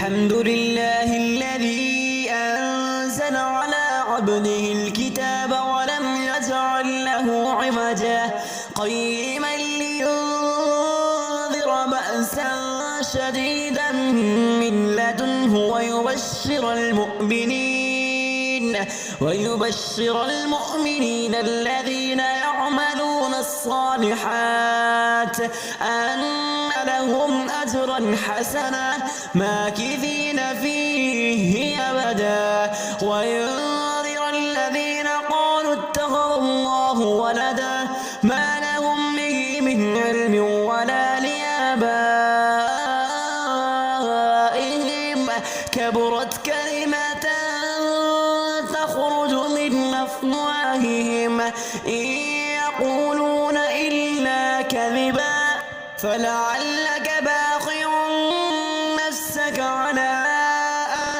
الحمد لله الذي أنزل على عبده الكتاب ولم يجعل له عوجا قيما لينذر بأسا شديدا من لدنه ويبشر المؤمنين الذين يعملون الصالحات أن لهم أجرا حسنا ماكثين فيه أبدا وينذر الذين قالوا اتخذ الله ولدا ما لهم به من علم ولا لآبائهم كبرت كلمة تخرج من أفواههم إن يقولون إلا كذبا فلعلك باخع نفسك على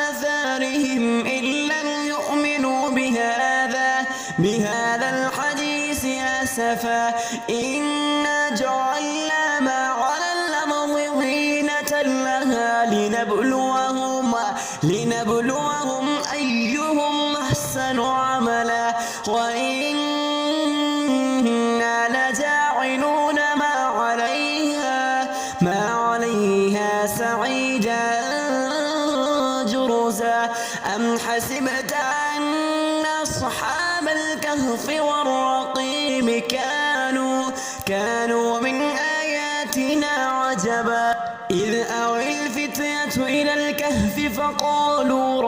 آثارهم إن لم يؤمنوا بهذا الحديث أسفا إنا جعلنا ما على الأرض زينة لها لنبلوهم أيهم أحسن عملا وإنا لجاعلون ما عليها سعيدا جرزا أم حسبت أن أصحاب الكهف والرقيم كانوا من آياتنا عجبا إذ أوى الفتية إلى الكهف فقالوا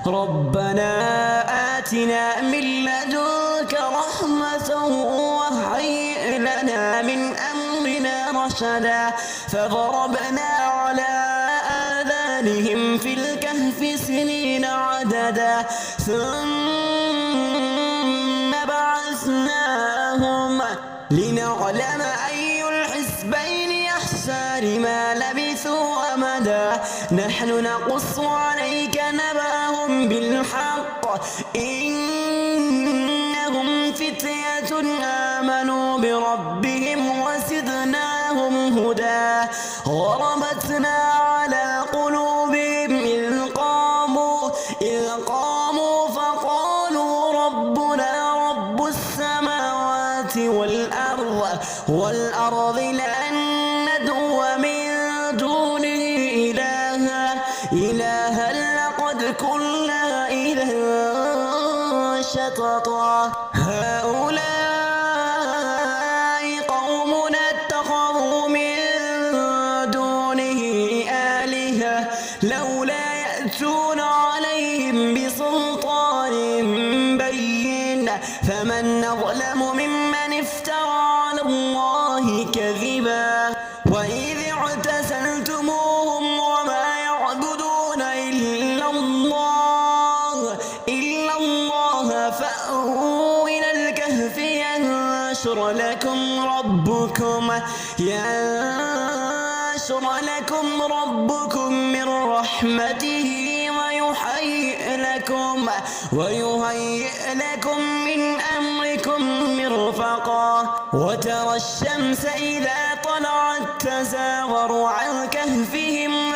ربنا آتنا من لدنك رحمة وهيئ لنا من أمرنا رشدا فضربنا على آذانهم في الكهف سنين عددا ثم بعثناهم لنعلم أي الحزبين أحصى لما لبثوا أمدا نحن نقص عليك نبأهم بالحق إنهم فتية آمنوا بربهم وزدناهم هدى وربطنا على قلوبهم إذ قاموا فقالوا ربنا رب السماوات والأرض لن ندعو من دونه إلها لقد كنا إذا شططا هؤلاء قومنا اتخذوا من دونه آلهة لولا يأتون عليهم بسلطان بين فمن أظلم ممن افترى على الله كذبا وإذ اعتزلتموهم وما يعبدون إلا الله فأووا إلى الكهف ينشر لكم ربكم من رحمته ويهيئ لكم من أمركم مرفقا وترى الشمس إذا طلعت تزاور عن كهفهم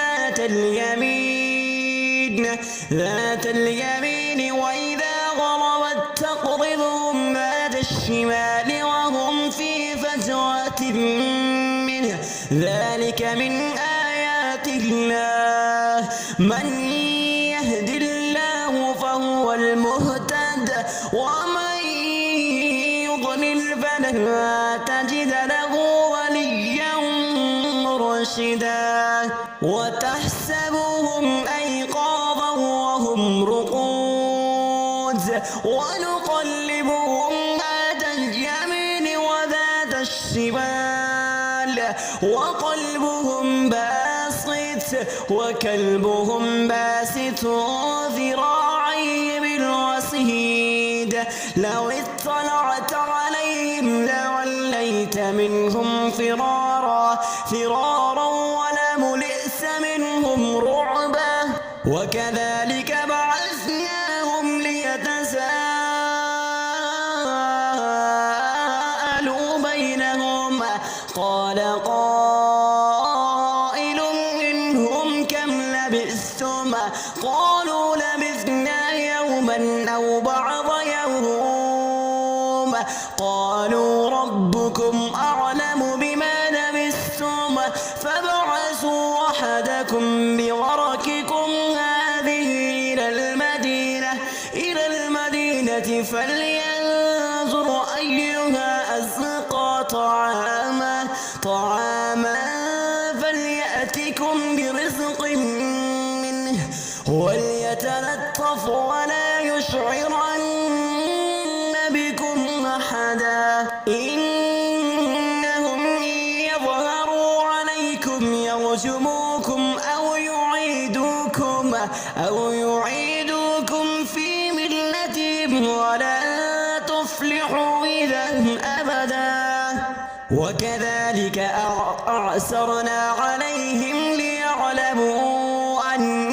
ذات اليمين وإذا غربت تقرضهم ذات الشمال وهم في فجوة منه ذلك من آيات الله من يهد الله فهو المهتد ومن يضلل فلن تجد له وليا مرشدا وتحسبهم أيقاظا وهم رقود ونقلبهم ذات اليمين وذات الشمال وكلبهم باسط ذراعيه بالوصيد لو اطلعت عليهم لوليت منهم فرارا ولملئت منهم رعبا وكذلك بعثناهم ليتساءلوا بينهم قال قائل منهم قالوا ربكم أعلم بما لبثتم فابعثوا أحدكم بورقكم هذه إلى المدينة فلينظر أيها أزكى طعاما فليأتكم برزق منه وليتلطف ولا يشعرن بكم أحدا إنهم إن يظهروا عليكم يرجموكم أو يعيدوكم في ملتهم ولن تفلحوا إذا أبدا وكذلك أعسرنا عليهم ليعلموا أن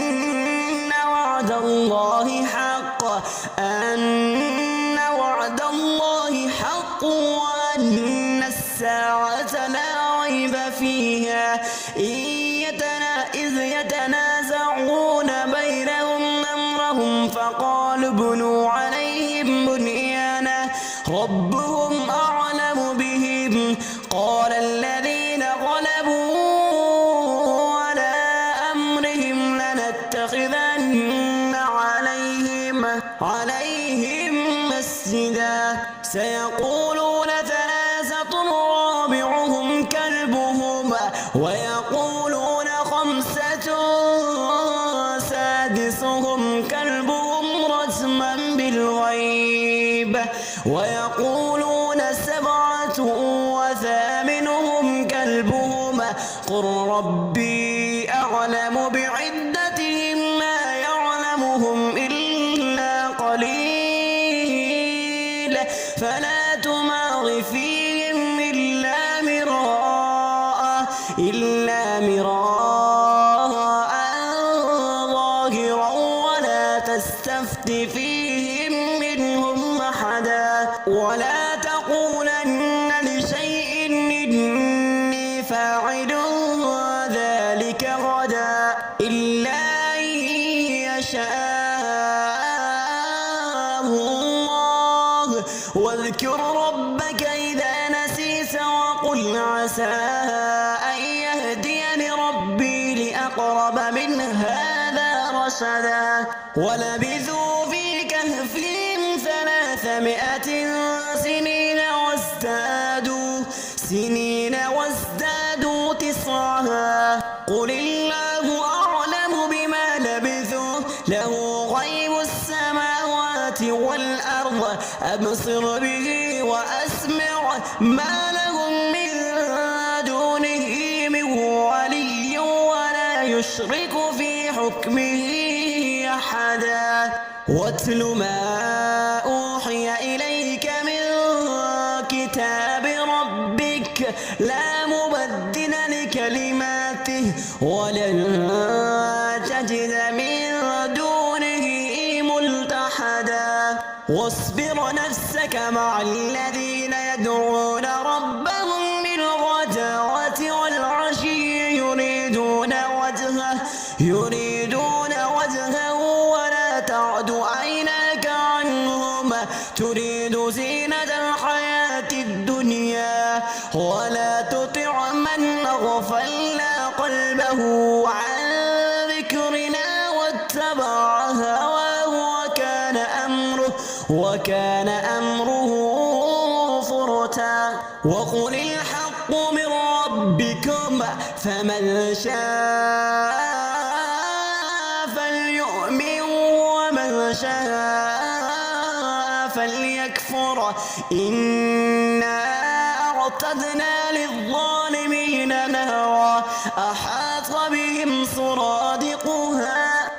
وعد الله حق وأن الساعة لا ريب فيها إذ يتنازعون بينهم أمرهم فقالوا ابنوا عليهم بنيانا ربهم أعلم بهم قال الذين غلبوا على أمرهم لنتخذن عليهم مسجدا سيقولون ثلاثة رابعهم كلبهم ويقولون خمسة سادسهم كلبهم رجما بالغيب ويقولون سبعة وثامنهم كلبهم قل ربي أعلم بعدتهم ما يعلمهم إلا قليل فلا تمار فيهم إلا مراء ظاهرا ولا تستفت فيهم منهم أحدا ولا تقولن لشيء إني فاعل ذلك غدا إلا أن يشاء الله واذكر ربك إذا نسيت وقل عسى أن يهديني ربي لأقرب من هذا رشدا ولبثوا في كهفهم 300 سنين وازدادوا تسعا قل الله أعلم بما لبثوا له غيب السماوات والأرض أبصر به وأسمع ما لهم من دونه من ولي ولا يشرك في حكمه أحدا واتل ما أوحي إليك من كتاب ربك لا مبدل لكلماته ولن تجد من دونه ملتحدا واصبر نفسك مع الذين يدعون ربهم بالغداة والعشي يريدون وجهه ولا تعد عيناك عنهم تريد زينة الحياة الدنيا ولا تطع من أغفلنا قلبه عن ذكرنا واتبع هواه وكان أمره فرطا وقل الحق من ربكم فمن شاء فليؤمن ومن شاء فليكفر إنا أعتدنا للظالمين نارا أحاط بهم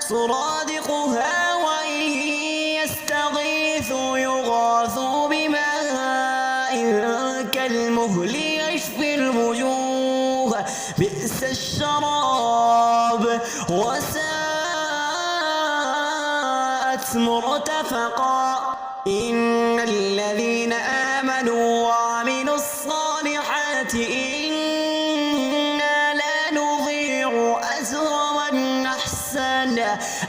سرادقها وإن يستغيثوا يغاثوا بماء كالمهل يشفي الوجوه بئس الشراب وساءت مرتفقا إن الذين آمنوا وعملوا الصالحات إنا لا نضيع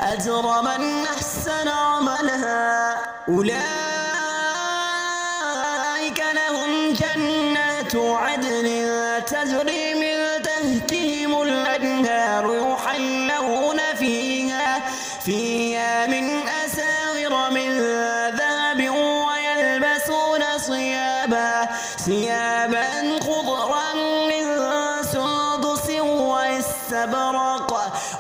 أجر من أحسن عملا أولئك جنات عدن تجري من تحتهم الأنهار يحلون فيها من أساور من ذهب ويلبسون ثيابا خضرا من سندس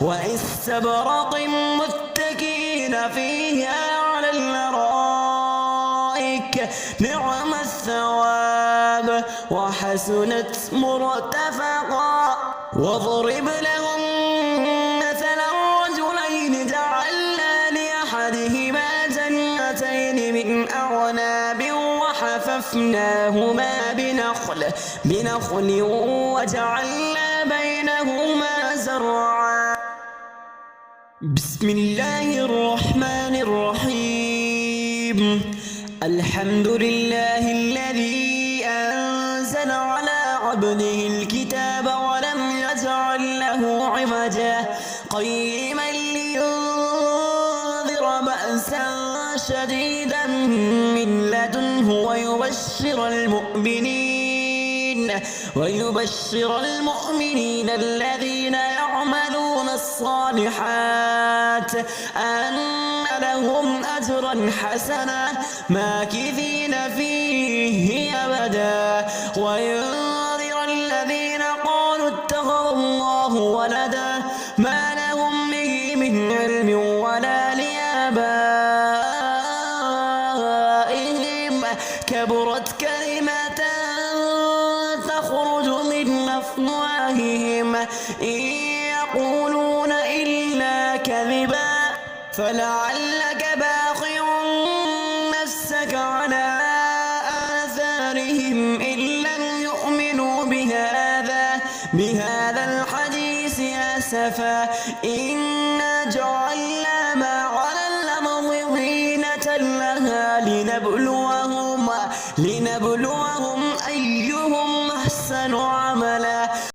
واستبرق متكئين فيها على الأرائك نعم الثواب وحسنت مرتفقا واضرب لهم مثلا رجلين جعلنا لأحدهما جنتين من أعناب وحففناهما بنخل وجعلنا بينهما زرعا. بسم الله الرحمن الرحيم. الحمد لله الذي أنزل على عبده الكتاب ولم يجعل له عوجا قيما لينذر بأسا شديدا من لدنه ويبشر المؤمنين الذين يعملون الصالحات أن لهم أجرا حسنا ماكثين فيه أبدا وينذر الذين قالوا اتخذ الله ولدا ما لهم به من علم ولا لآبائهم كبرت كلمة تخرج من أفواههم إن يقولون إلا كذبا فلعلك باخع نفسك على آثارهم إن لم يؤمنوا بهذا الحديث أسفا إنا جعلنا ما على الأرض زينة لها لنبلوهم